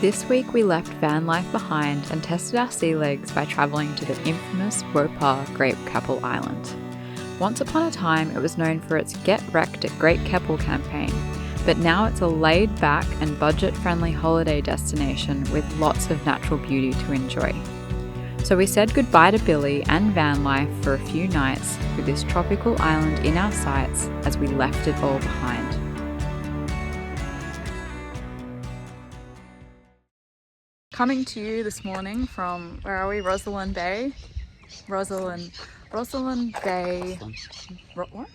This week we left van life behind and tested our sea legs by travelling to the infamous Wop-pa Great Keppel Island. Once upon a time it was known for its Get Wrecked at Great Keppel campaign, but now it's a laid-back and budget-friendly holiday destination with lots of natural beauty to enjoy. So we said goodbye to Billie and van life for a few nights with this tropical island in our sights as we left it all behind. Coming to you this morning from, where are we? Rosalind Bay? Rosalind Bay. What?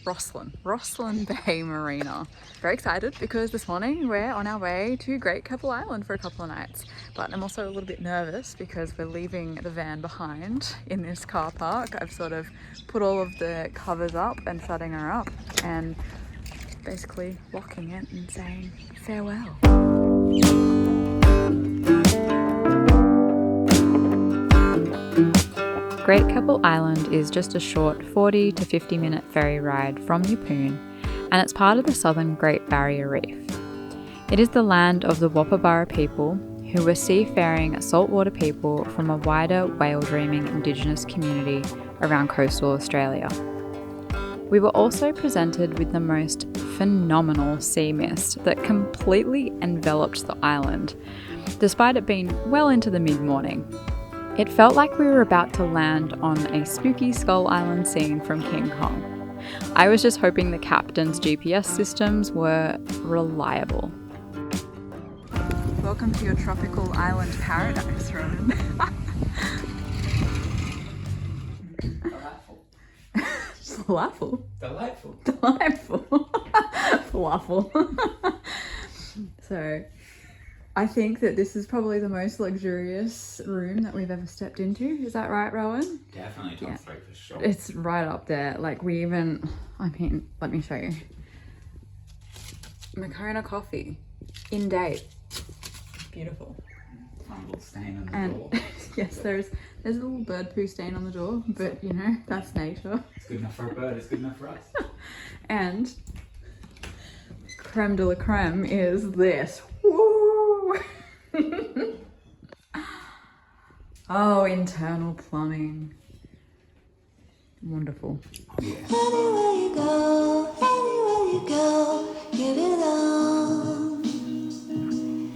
Rosalind Bay Marina. Very excited because this morning we're on our way to Great Keppel Island for a couple of nights. But I'm also a little bit nervous because we're leaving the van behind in this car park. I've sort of put all of the covers up and shutting her up and basically locking it and saying farewell. Great Keppel Island is just a short 40 to 50 minute ferry ride from Yeppoon, and it's part of the southern Great Barrier Reef. It is the land of the Wop-pa people, who were seafaring saltwater people from a wider whale-dreaming Indigenous community around coastal Australia. We were also presented with the most phenomenal sea mist that completely enveloped the island, despite it being well into the mid-morning. It felt like we were about to land on a spooky Skull Island scene from King Kong. I was just hoping the captain's GPS systems were reliable. Welcome to your tropical island paradise, Roman. Falafel. Delightful. Falafel. So, I think that this is probably the most luxurious room that we've ever stepped into. Is that right, Rowan? Definitely top 3 for sure. It's right up there. Like let me show you. Moccona coffee. In date. Beautiful. Fun little stain on the door. Yes, there's a little bird poo stain on the door, but you know, that's nature. It's good enough for a bird, it's good enough for us. And creme de la creme is this. Woo! Oh, internal plumbing. Wonderful. Oh, yeah. Anywhere you go, you belong.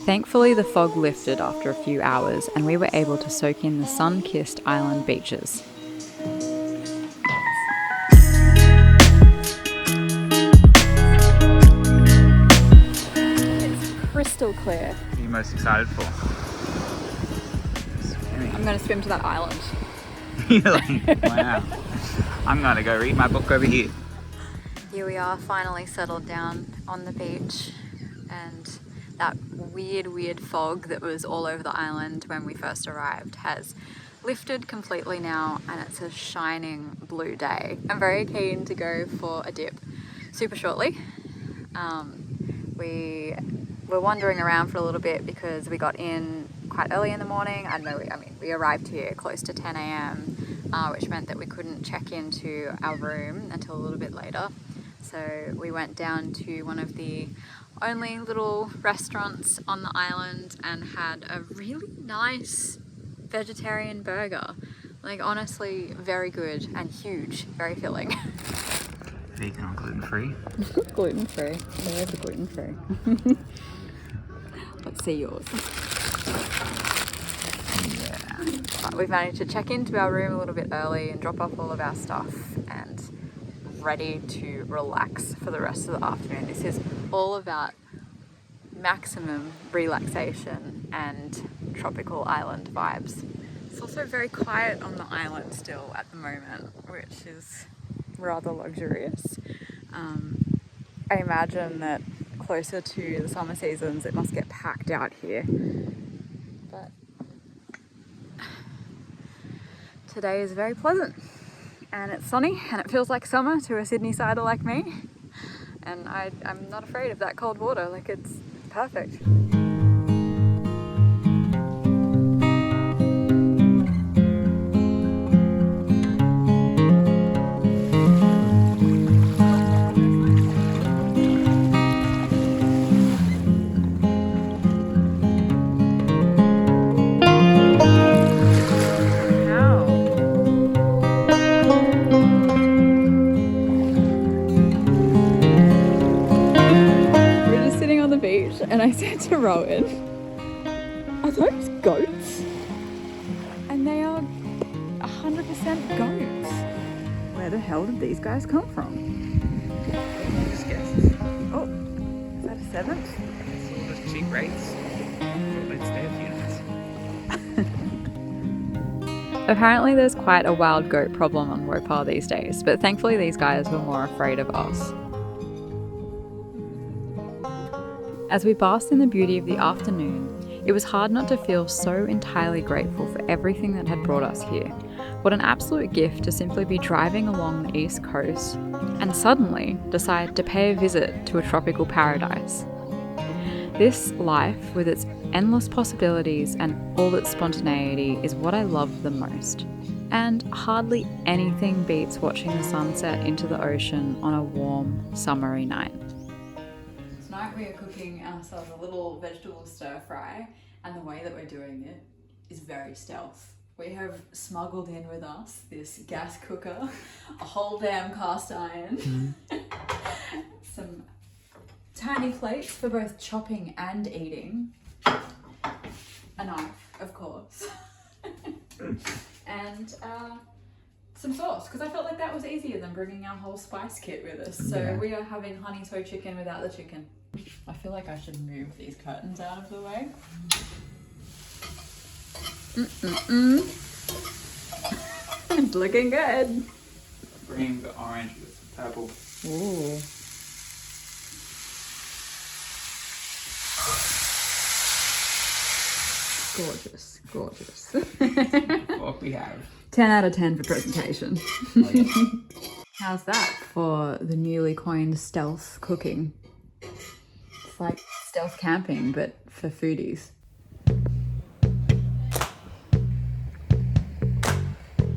Thankfully, the fog lifted after a few hours and we were able to soak in the sun-kissed island beaches. It's crystal clear. What are you most excited for? Swimming. I'm going to swim to that island. You're like, wow. I'm going to go read my book over here. Here we are, finally settled down on the beach, and that weird fog that was all over the island when we first arrived has lifted completely now, and it's a shining blue day. I'm very keen to go for a dip super shortly. We were wandering around for a little bit because we got in quite early in the morning. We arrived here close to 10 a.m, which meant that we couldn't check into our room until a little bit later. So we went down to one of the only little restaurants on the island and had a really nice vegetarian burger. Like, honestly, very good and huge, very filling. Vegan or gluten-free? Gluten-free. There's a gluten-free. Let's see yours. Yeah. But we've managed to check into our room a little bit early and drop off all of our stuff and ready to relax for the rest of the afternoon. This is all about maximum relaxation and tropical island vibes. It's also very quiet on the island still at the moment, which is rather luxurious. I imagine that closer to the summer seasons it must get packed out here. But today is very pleasant. And it's sunny and it feels like summer to a Sydney sider like me. And I'm not afraid of that cold water, like it's perfect. stopped and I said to Rowan, are those goats? And they are 100% goats. Where the hell did these guys come from? Just guesses. Oh, is that a seventh? It's all just cheap rates. Let's stay a few nights. Apparently there's quite a wild goat problem on Wop-pa these days, but thankfully these guys were more afraid of us. As we basked in the beauty of the afternoon, it was hard not to feel so entirely grateful for everything that had brought us here. What an absolute gift to simply be driving along the east coast and suddenly decide to pay a visit to a tropical paradise. This life, with its endless possibilities and all its spontaneity, is what I love the most. And hardly anything beats watching the sunset into the ocean on a warm, summery night. Tonight we are cooking ourselves a little vegetable stir fry, and the way that we're doing it is very stealth. We have smuggled in with us this gas cooker, a whole damn cast iron, some tiny plates for both chopping and eating, a knife, of course, and some sauce, because I felt like that was easier than bringing our whole spice kit with us. So we are having honey soy chicken without the chicken. I feel like I should move these curtains out of the way. It's looking good. Bring the orange with some purple. Ooh. Gorgeous, gorgeous. What we have. 10 out of 10 for presentation. Oh, yeah. How's that for the newly coined stealth cooking? It's like stealth camping, but for foodies.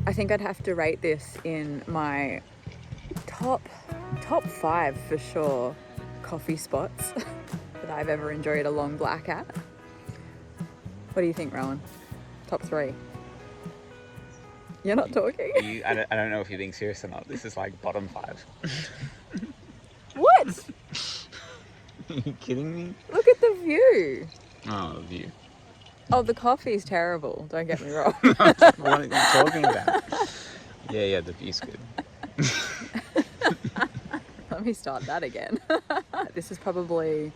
I think I'd have to rate this in my top 5 for sure coffee spots that I've ever enjoyed a long black at. What do you think, Rowan? Top 3? You're not talking? I don't know if you're being serious or not. This is like bottom 5. What? Are you kidding me? Look at the view. Oh, the view. Oh, the coffee's terrible. Don't get me wrong. What are you talking about? Yeah, the view's good. Let me start that again. This is probably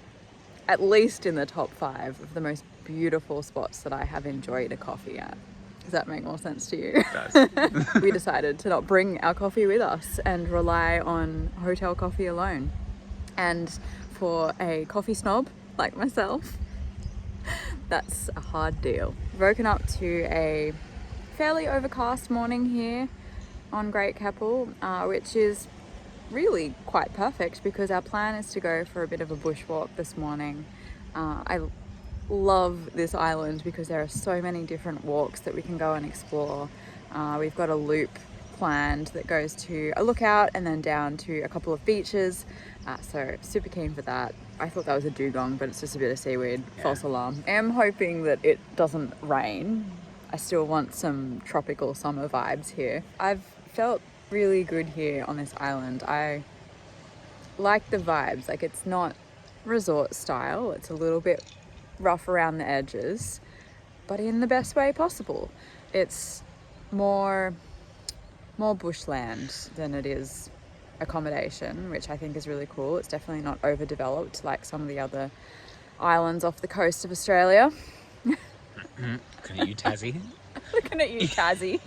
at least in the top 5 of the most beautiful spots that I have enjoyed a coffee at. Does that make more sense to you? It does. We decided to not bring our coffee with us and rely on hotel coffee alone. And for a coffee snob like myself, that's a hard deal. We've woken up to a fairly overcast morning here on Great Keppel, which is really quite perfect because our plan is to go for a bit of a bushwalk this morning. I love this island because there are so many different walks that we can go and explore. We've got a loop planned that goes to a lookout and then down to a couple of beaches, so super keen for that. I thought that was a dugong, but it's just a bit of seaweed. False alarm. I am hoping that it doesn't rain. I still want some tropical summer vibes here. I've felt really good here on this island. I like the vibes. Like, it's not resort style, it's a little bit rough around the edges, but in the best way possible. It's more bushland than it is accommodation, which I think is really cool. It's definitely not overdeveloped like some of the other islands off the coast of Australia. Looking at you, Tassie. Looking at you, Tassie.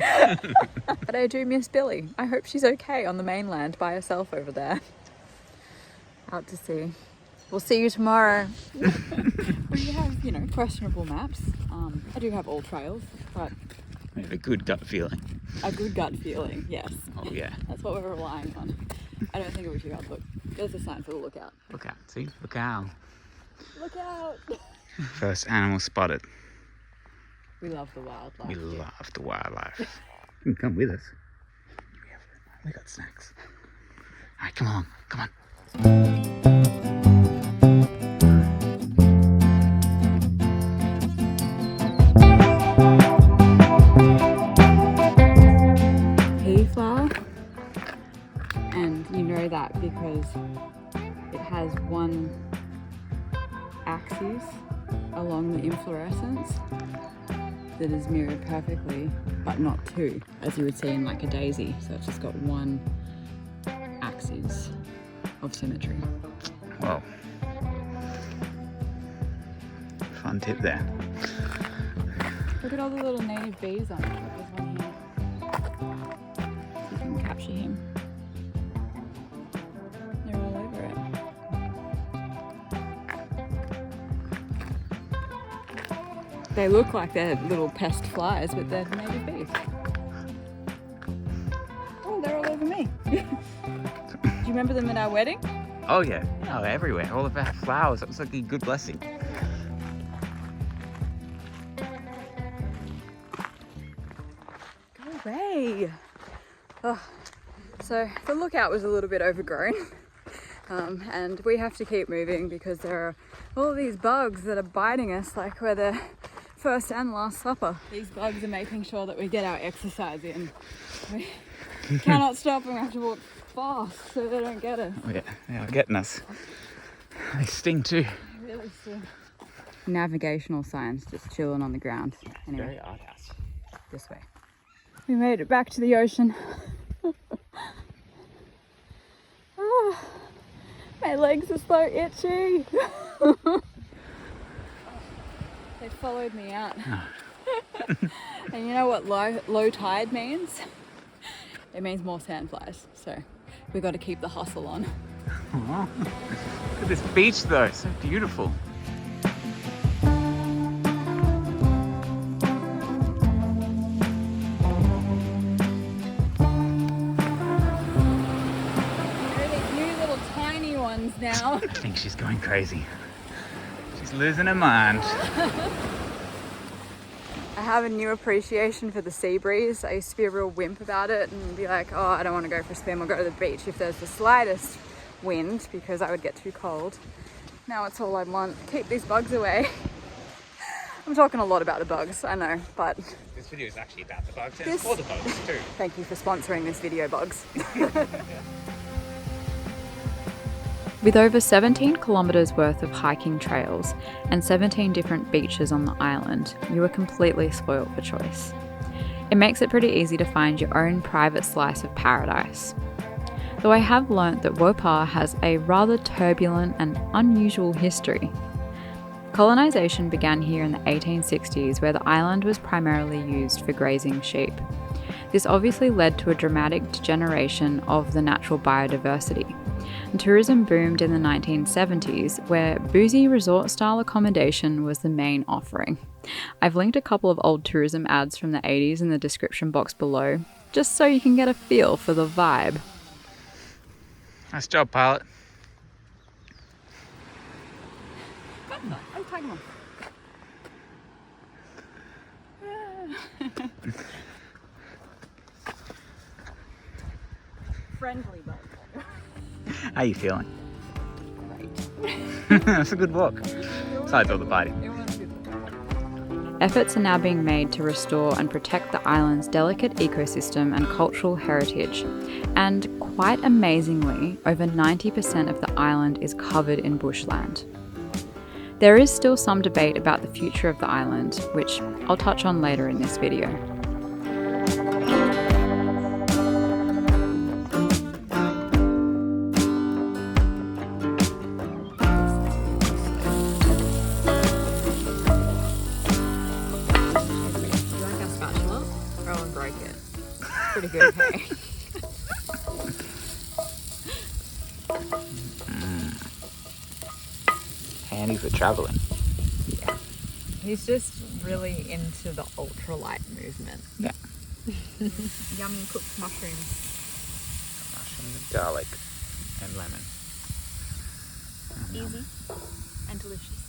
But I do miss Billie. I hope she's okay on the mainland by herself over there. Out to sea. We'll see you tomorrow. We have, questionable maps. I do have all trails, but I have a good gut feeling. a good gut feeling, yes. Oh, yeah. That's what we're relying on. I don't think it was too bad. Look, there's a sign for the lookout. Look out, see? Look out. Look out! First animal spotted. We love the wildlife. We love the wildlife. You can come with us. We got snacks. All right, come on. Pea flour, and you know that because it has one axis along the inflorescence that is mirrored perfectly, but not two, as you would see in like a daisy. So it's just got one axis of symmetry. Whoa. Fun tip there. Look at all the little native bees on it. There's one here. You can capture him. They're all over it. They look like they're little pest flies, but they're native bees. Oh, they're all over me. Do you remember them at our wedding? Oh yeah, oh, everywhere, all of our flowers. It was like a good blessing. Go away. Oh. So the lookout was a little bit overgrown, and we have to keep moving because there are all these bugs that are biting us like we're the first and last supper. These bugs are making sure that we get our exercise in. We cannot stop and we have to walk fast so they don't get us. Oh yeah, they are getting us. They sting too. They really sting. Navigational signs just chilling on the ground. Anyway, Very art house. this way. We made it back to the ocean. Ah, my legs are so itchy. They followed me out. And you know what low tide means? It means more sandflies. So we've got to keep the hustle on. Oh, look at this beach though, it's so beautiful. Now. I think she's going crazy. She's losing her mind. I have a new appreciation for the sea breeze. I used to be a real wimp about it and be like, oh, I don't want to go for a swim or go to the beach if there's the slightest wind because I would get too cold. Now it's all I want. Keep these bugs away. I'm talking a lot about the bugs, I know, but... This video is actually about the bugs and it's for the bugs too. Thank you for sponsoring this video, bugs. With over 17 kilometres worth of hiking trails and 17 different beaches on the island, you are completely spoilt for choice. It makes it pretty easy to find your own private slice of paradise. Though I have learnt that Wop-pa has a rather turbulent and unusual history. Colonisation began here in the 1860s, where the island was primarily used for grazing sheep. This obviously led to a dramatic degeneration of the natural biodiversity. And tourism boomed in the 1970s, where boozy resort-style accommodation was the main offering. I've linked a couple of old tourism ads from the 80s in the description box below, just so you can get a feel for the vibe. Nice job, pilot. Oh, tiger moth. Friendly bug. How are you feeling? Great. That's a good walk. Besides all the biting. Efforts are now being made to restore and protect the island's delicate ecosystem and cultural heritage. And quite amazingly, over 90% of the island is covered in bushland. There is still some debate about the future of the island, which I'll touch on later in this video. Pretty good, hey? Handy for traveling. Yeah. He's just really into the ultralight movement. Yeah. Yummy cooked mushrooms. Mushroom, garlic, and lemon. Easy and delicious.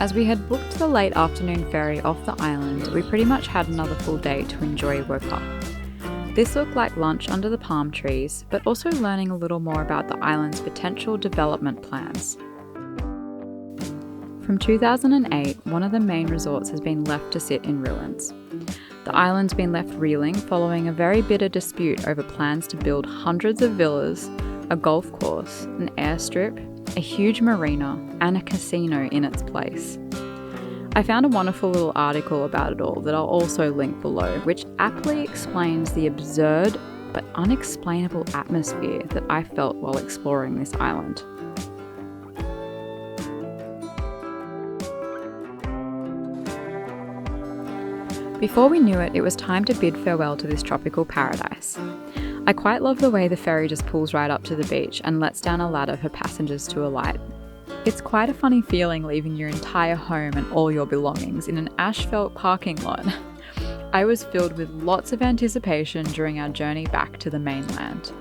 As we had booked the late afternoon ferry off the island, we pretty much had another full day to enjoy Wop-pa. This looked like lunch under the palm trees, but also learning a little more about the island's potential development plans. From 2008, one of the main resorts has been left to sit in ruins. The island's been left reeling following a very bitter dispute over plans to build hundreds of villas, a golf course, an airstrip, a huge marina, and a casino in its place. I found a wonderful little article about it all that I'll also link below, which aptly explains the absurd but unexplainable atmosphere that I felt while exploring this island. Before we knew it, it was time to bid farewell to this tropical paradise. I quite love the way the ferry just pulls right up to the beach and lets down a ladder for passengers to alight. It's quite a funny feeling leaving your entire home and all your belongings in an asphalt parking lot. I was filled with lots of anticipation during our journey back to the mainland.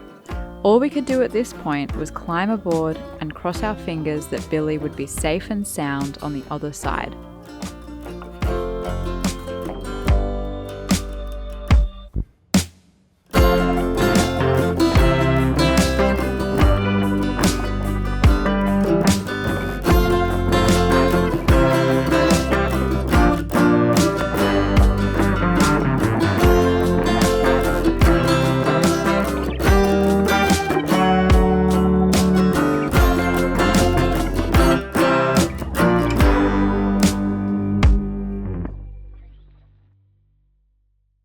All we could do at this point was climb aboard and cross our fingers that Billie would be safe and sound on the other side.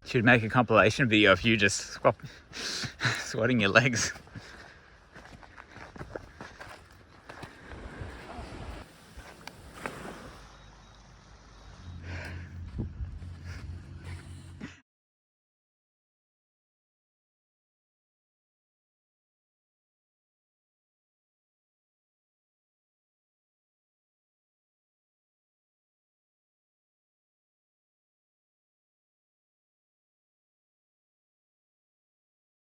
Should make a compilation video of you just squatting your legs